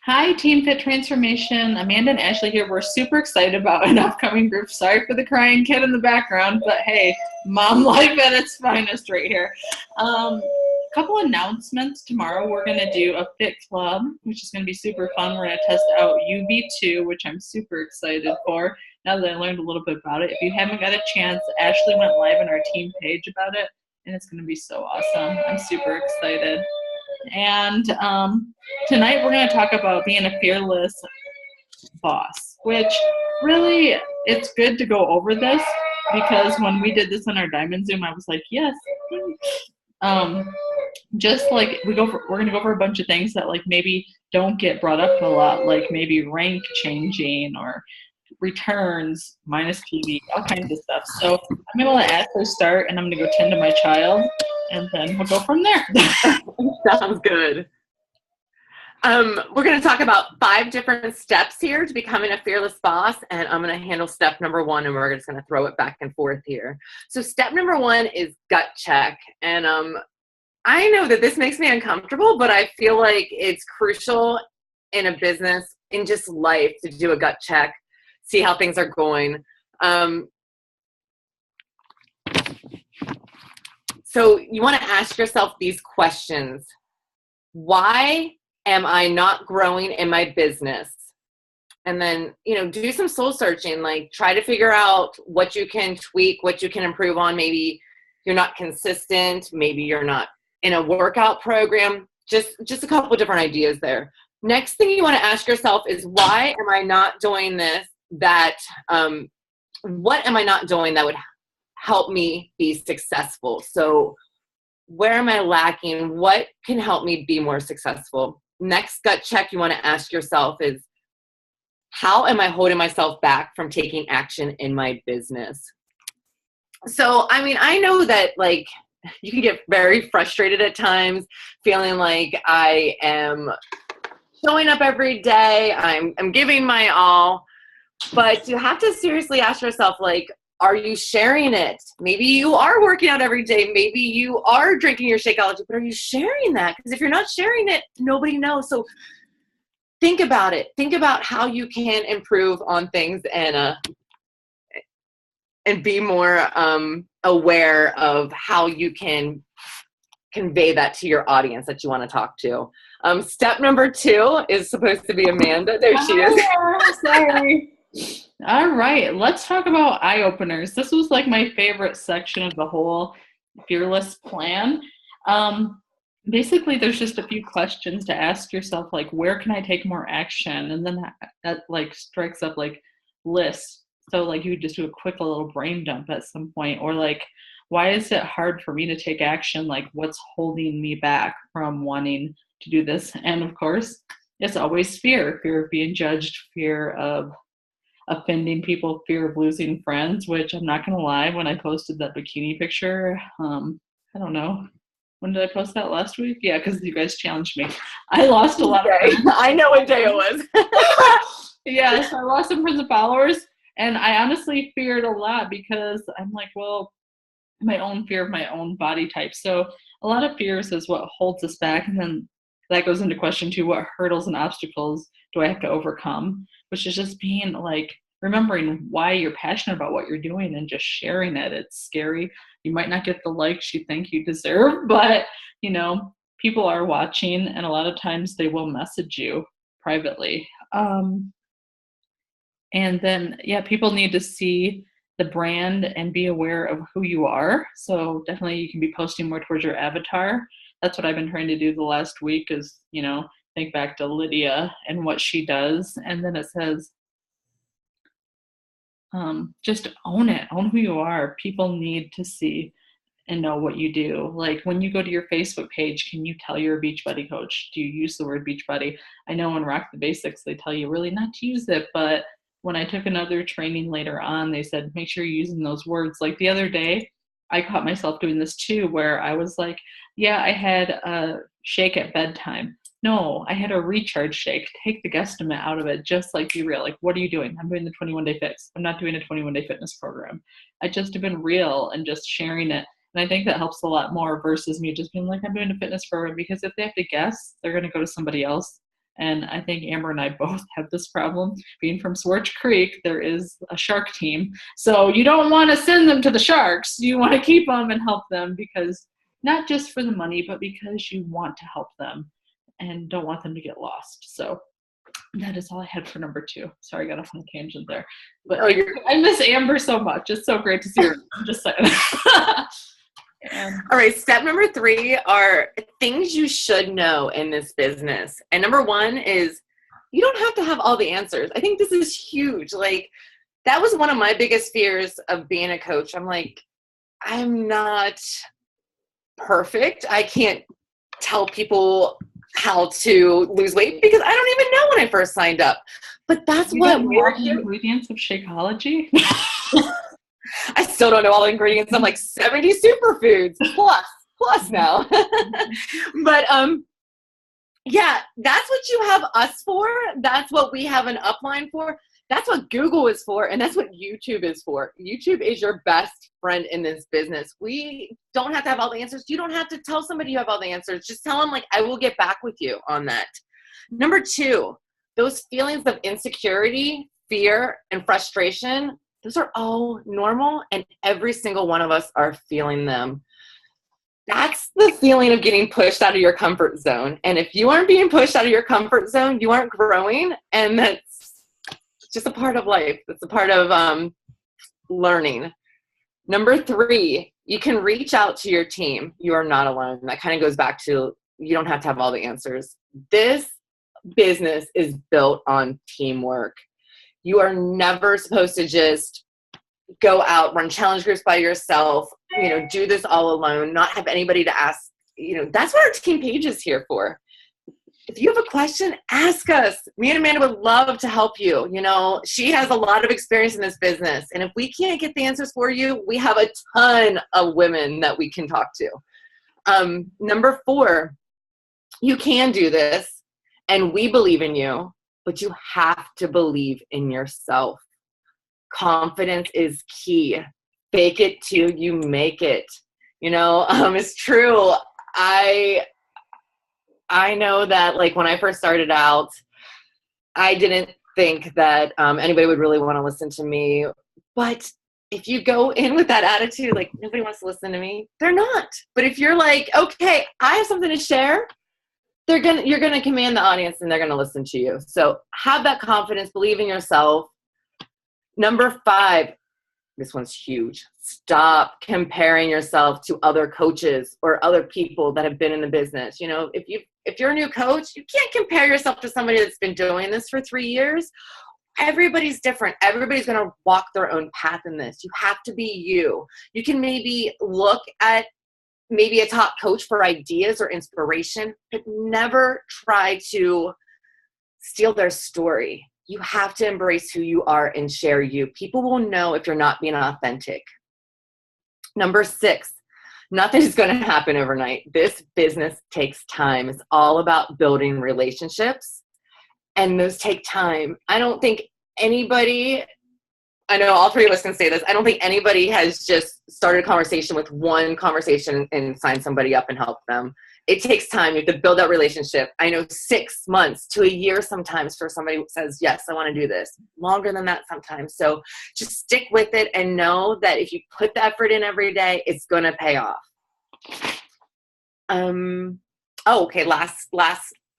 Hi, Team Fit Transformation. Amanda and Ashley here. We're super excited about an upcoming group. Sorry for the crying kid in the background, but hey, mom life at its finest right here. Couple announcements. Tomorrow we're going to do a fit club, which is going to be super fun. We're going to test out UV2, which I'm super excited for now that I learned a little bit about it. If you haven't got a chance, Ashley went live on our team page about it, and it's going to be so awesome. I'm super excited. And tonight we're going to talk about being a fearless boss, which really it's good to go over this because when we did this on our Diamond Zoom, I was like, yes. Just like we're going to go over a bunch of things that like maybe don't get brought up a lot, like maybe rank changing or returns, minus TV, all kinds of stuff. So I'm going to let Ashley start, and I'm going to go tend to my child, and then we'll go from there. Sounds good. We're going to talk about 5 different steps here to becoming a fearless boss, and I'm going to handle step number 1, and we're just going to throw it back and forth here. So step number 1 is gut check, and I know that this makes me uncomfortable, but I feel like it's crucial in a business, in just life, to do a gut check, see how things are going. So you want to ask yourself these questions. Why am I not growing in my business? And then, do some soul searching, like try to figure out what you can tweak, what you can improve on. Maybe you're not consistent. Maybe you're not in a workout program. Just a couple of different ideas there. Next thing you want to ask yourself is, why am I not doing this? What am I not doing that would help me be successful? So where am I lacking? What can help me be more successful? Next gut check you want to ask yourself is, how am I holding myself back from taking action in my business? So, I know that like you can get very frustrated at times, feeling like I am showing up every day, I'm giving my all, but you have to seriously ask yourself, like, are you sharing it? Maybe you are working out every day. Maybe you are drinking your Shakeology, but are you sharing that? Because if you're not sharing it, nobody knows. So think about it. Think about how you can improve on things and be more aware of how you can convey that to your audience that you want to talk to. Step number 2 is supposed to be Amanda. There she is. Sorry. All right, let's talk about eye openers. This was like my favorite section of the whole fearless plan. Basically, there's just a few questions to ask yourself, like, where can I take more action? And then that like strikes up like lists. So like you just do a quick little brain dump at some point, or like, why is it hard for me to take action? Like, what's holding me back from wanting to do this? And of course, it's always fear of being judged, fear of offending people, fear of losing friends, which I'm not going to lie, when I posted that bikini picture, I don't know. When did I post that? Last week? Yeah, because you guys challenged me. I lost a lot of friends. I know what day it was. Yeah, so I lost some friends and followers, and I honestly feared a lot because I'm like, well, my own fear of my own body type. So a lot of fears is what holds us back. And then that goes into question 2, what hurdles and obstacles do I have to overcome? Which is just being like, remembering why you're passionate about what you're doing and just sharing it. It's scary. You might not get the likes you think you deserve, but people are watching, and a lot of times they will message you privately. And then, people need to see the brand and be aware of who you are. So definitely you can be posting more towards your avatar. That's what I've been trying to do the last week is, think back to Lydia and what she does. And then it says, just own it, own who you are. People need to see and know what you do. Like when you go to your Facebook page, can you tell you're a Beachbody coach? Do you use the word Beachbody? I know in Rock the Basics, they tell you really not to use it, but when I took another training later on, they said, make sure you're using those words. Like the other day, I caught myself doing this too, where I was like, yeah, I had a shake at bedtime. No, I had a recharge shake. Take the guesstimate out of it. Just like be real. Like, what are you doing? I'm doing the 21-day fix. I'm not doing a 21-day fitness program. I just have been real and just sharing it. And I think that helps a lot more versus me just being like, I'm doing a fitness program, because if they have to guess, they're going to go to somebody else And I think Amber and I both have this problem. Being from Swartz Creek, there is a shark team. So you don't want to send them to the sharks. You want to keep them and help them, because not just for the money, but because you want to help them and don't want them to get lost. So that is all I had for number 2. Sorry, I got off on a tangent there. But I miss Amber so much. It's so great to see her. I'm just saying. All right, step number 3 are things you should know in this business. And number 1 is you don't have to have all the answers. I think this is huge. Like, that was one of my biggest fears of being a coach. I'm like, I'm not perfect. I can't tell people how to lose weight because I don't even know when I first signed up. But that's what more ingredients of Shakeology. I still don't know all the ingredients. I'm like 70 superfoods plus now. But yeah, that's what you have us for. That's what we have an upline for. That's what Google is for, and that's what YouTube is for. YouTube is your best friend in this business. We don't have to have all the answers. You don't have to tell somebody you have all the answers. Just tell them, like, I will get back with you on that. Number 2, those feelings of insecurity, fear, and frustration, those are all normal, and every single one of us are feeling them. That's the feeling of getting pushed out of your comfort zone. And if you aren't being pushed out of your comfort zone, you aren't growing, and that's just a part of life. It's a part of learning. Number 3, you can reach out to your team. You are not alone. That kind of goes back to you don't have to have all the answers. This business is built on teamwork. You are never supposed to just go out, run challenge groups by yourself, do this all alone, not have anybody to ask. That's what our team page is here for. If you have a question, ask us. Me and Amanda would love to help you. She has a lot of experience in this business. And if we can't get the answers for you, we have a ton of women that we can talk to. Number 4, you can do this, and we believe in you, but you have to believe in yourself. Confidence is key. Fake it till you make it. It's true. I know that, like, when I first started out, I didn't think that anybody would really want to listen to me. But if you go in with that attitude, like, nobody wants to listen to me, they're not. But if you're like, okay, I have something to share, you're gonna command the audience, and they're gonna listen to you. So have that confidence, believe in yourself. Number 5, this one's huge. Stop comparing yourself to other coaches or other people that have been in the business. If you're a new coach, you can't compare yourself to somebody that's been doing this for 3 years. Everybody's different. Everybody's going to walk their own path in this. You have to be you. You can maybe look at a top coach for ideas or inspiration, but never try to steal their story. You have to embrace who you are and share you. People will know if you're not being authentic. Number 6, nothing is going to happen overnight. This business takes time. It's all about building relationships, and those take time. I know all 3 of us can say this. I don't think anybody has just started a conversation with one conversation and signed somebody up and helped them. It takes time. You have to build that relationship. I know 6 months to a year sometimes for somebody who says, yes, I want to do this. Longer than that sometimes. So just stick with it and know that if you put the effort in every day, it's going to pay off. Okay. Last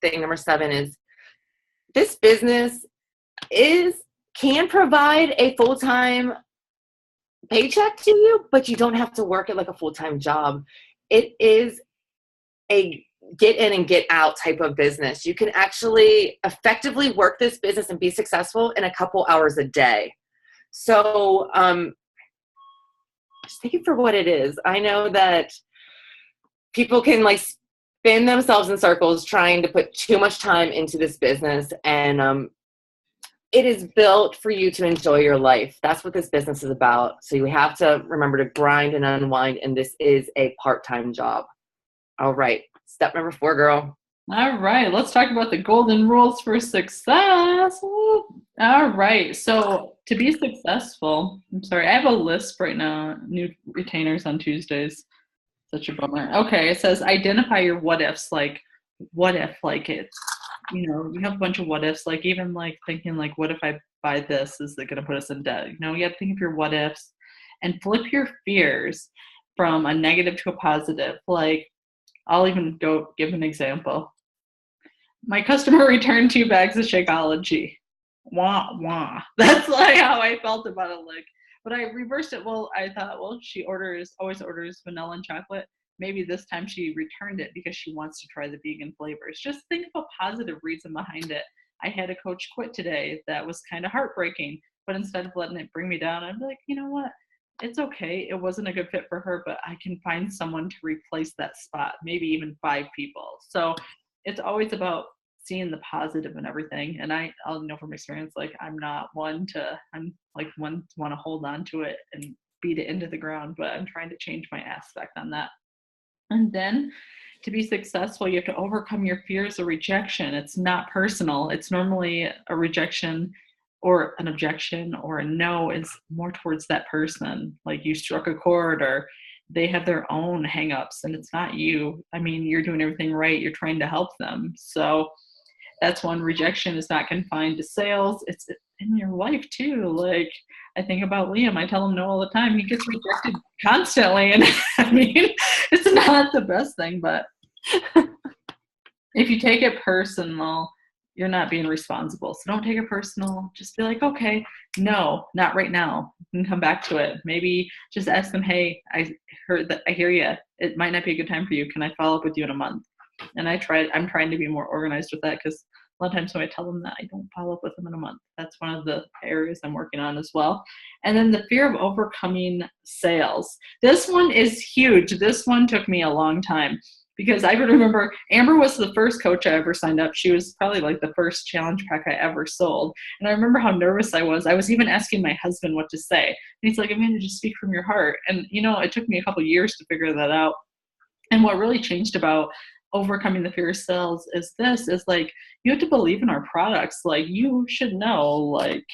thing, number 7 is this business can provide a full-time paycheck to you, but you don't have to work it like a full-time job. It is a get in and get out type of business. You can actually effectively work this business and be successful in a couple hours a day. So just take it for what it is. I know that people can spin themselves in circles trying to put too much time into this business, and it is built for you to enjoy your life. That's what this business is about. So you have to remember to grind and unwind, and this is a part-time job. All right. Step number 4, girl. All right. Let's talk about the golden rules for success. All right. So to be successful, I have a list right now, new retainers on Tuesdays. Such a bummer. Okay. It says identify your what ifs, what if, you have a bunch of what ifs, like even like thinking like, what if I buy this? Is it going to put us in debt? You have to think of your what ifs and flip your fears from a negative to a positive. Like, I'll even go give an example. My customer returned 2 bags of Shakeology. Wah, wah. That's like how I felt about it. Like, but I reversed it. Well, I thought, well, she always orders vanilla and chocolate. Maybe this time she returned it because she wants to try the vegan flavors. Just think of a positive reason behind it. I had a coach quit today. That was kind of heartbreaking. But instead of letting it bring me down, I'd be like, you know what? It's okay. It wasn't a good fit for her, but I can find someone to replace that spot, maybe even 5 people. So it's always about seeing the positive in everything. And I'll know from experience, like I'm one to want to hold on to it and beat it into the ground, but I'm trying to change my aspect on that. And then to be successful, you have to overcome your fears of rejection. It's not personal. It's normally a rejection or an objection or a no is more towards that person. Like you struck a chord or they have their own hangups and it's not you. I mean, you're doing everything right. You're trying to help them. So that's one. Rejection is not confined to sales. It's in your life too. Like I think about Liam. I tell him no all the time. He gets rejected constantly. And I mean, it's not the best thing, but if you take it personal, you're not being responsible. So don't take it personal. Just be like, okay, no, not right now. You can come back to it. Maybe just ask them, hey, I hear you. It might not be a good time for you. Can I follow up with you in a month? And I'm trying to be more organized with that because a lot of times when I tell them that, I don't follow up with them in a month. That's one of the areas I'm working on as well. And then the fear of overcoming sales. This one is huge. This one took me a long time because I remember Amber was the first coach I ever signed up. She was probably like the first challenge pack I ever sold. And I remember how nervous I was. I was even asking my husband what to say. And he's like, Amanda, just speak from your heart. And, it took me a couple years to figure that out. And what really changed about overcoming the fear of sales is like you have to believe in our products. Like you should know, like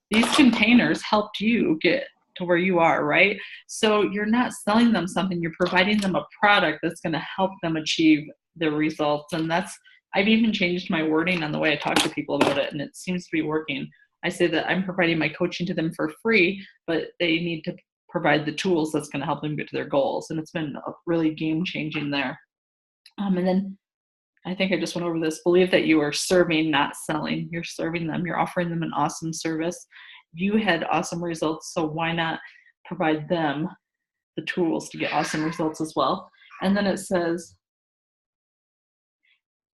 these containers helped you get to where you are, right? So you're not selling them something, you're providing them a product that's going to help them achieve their results. And I've even changed my wording on the way I talk to people about it, and it seems to be working. I say that I'm providing my coaching to them for free, but they need to provide the tools that's going to help them get to their goals. And it's been really game changing there. And then I think I just went over this. Believe that you are serving, not selling. You're serving them. You're offering them an awesome service. You had awesome results, so why not provide them the tools to get awesome results as well? And then it says,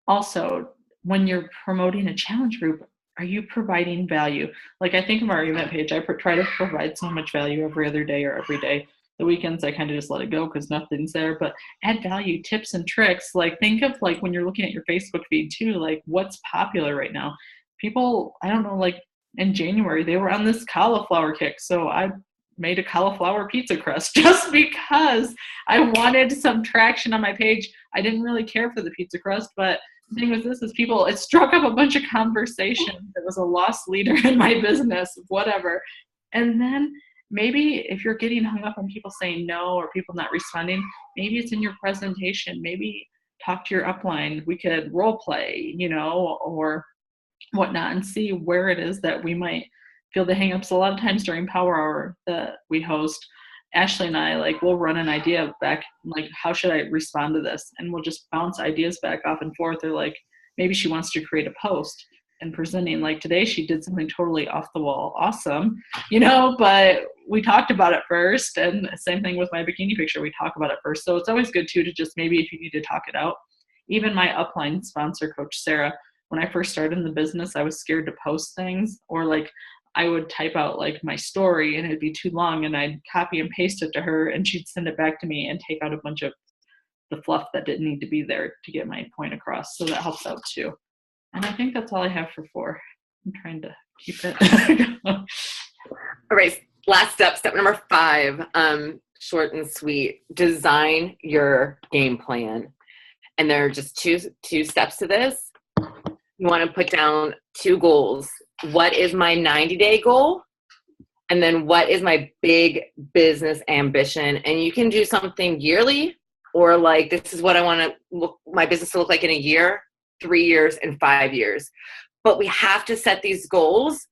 also, when you're promoting a challenge group, are you providing value? Like I think of our event page, I try to provide so much value every other day or every day. The weekends, I kind of just let it go because nothing's there, but add value, tips and tricks. Like think of like when you're looking at your Facebook feed too, like what's popular right now. People, I don't know, like in January, they were on this cauliflower kick. So I made a cauliflower pizza crust just because I wanted some traction on my page. I didn't really care for the pizza crust, but the thing with this is it struck up a bunch of conversation. It was a lost leader in my business, whatever. And then maybe if you're getting hung up on people saying no or people not responding, maybe it's in your presentation. Maybe talk to your upline. We could role play, or whatnot, and see where it is that we might feel the hangups. A lot of times during Power Hour that we host, Ashley and I, like, we'll run an idea back, like, how should I respond to this? And we'll just bounce ideas back off and forth. Or like, maybe she wants to create a post and presenting, like today she did something totally off the wall, awesome, but we talked about it first. And same thing with my bikini picture, we talk about it first. So it's always good too, to just maybe if you need to talk it out. Even my upline sponsor, Coach Sarah, when I first started in the business, I was scared to post things, or like I would type out like my story and it'd be too long and I'd copy and paste it to her and she'd send it back to me and take out a bunch of the fluff that didn't need to be there to get my point across. So that helps out too. And I think that's all I have for 4. I'm trying to keep it. All right. Last step number 5, short and sweet. Design your game plan. And there are just two steps to this. You want to put down 2 goals. What is my 90-day goal? And then what is my big business ambition? And you can do something yearly, or like, this is what I want my business to look like in a year. 3 years, and 5 years. But we have to set these goals,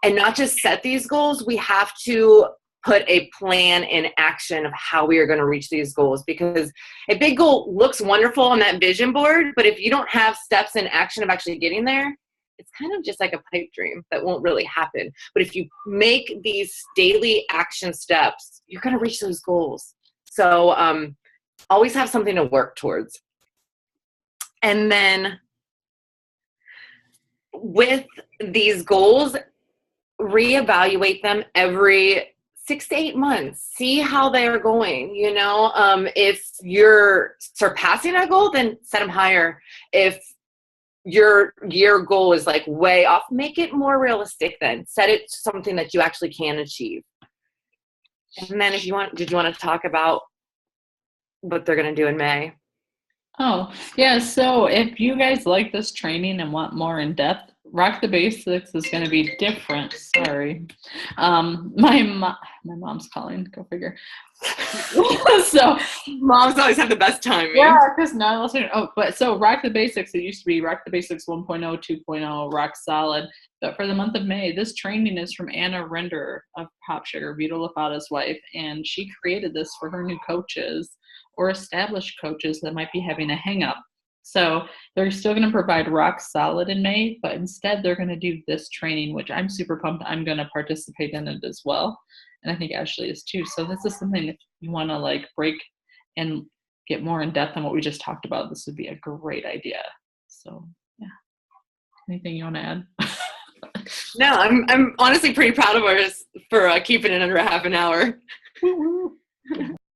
and not just set these goals, we have to put a plan in action of how we are going to reach these goals, because a big goal looks wonderful on that vision board, but if you don't have steps in action of actually getting there, it's kind of just like a pipe dream that won't really happen. But if you make these daily action steps, you're going to reach those goals. So always have something to work towards. And then with these goals, reevaluate them every 6 to 8 months. See how they're going. If you're surpassing a goal, then set them higher. If your year goal is like way off, make it more realistic. Then set it to something that you actually can achieve. And then did you want to talk about what they're going to do in May? Oh, yeah. So if you guys like this training and want more in depth, Rock the Basics is going to be different. Sorry. My mom's calling. Go figure. So moms always have the best timing. Yeah, because now listening. Oh, but so Rock the Basics, it used to be Rock the Basics 1.0, 2.0, Rock Solid. But for the month of May, this training is from Anna Render of Pop Sugar, Vito Lafata's wife, and she created this for her new coaches or established coaches that might be having a hang up. So they're still going to provide Rock Solid in May, but instead they're going to do this training, which I'm super pumped. I'm going to participate in it as well. And I think Ashley is too. So this is something if you want to like break and get more in depth on what we just talked about, this would be a great idea. So yeah. Anything you want to add? No, I'm honestly pretty proud of us for keeping it under a half an hour.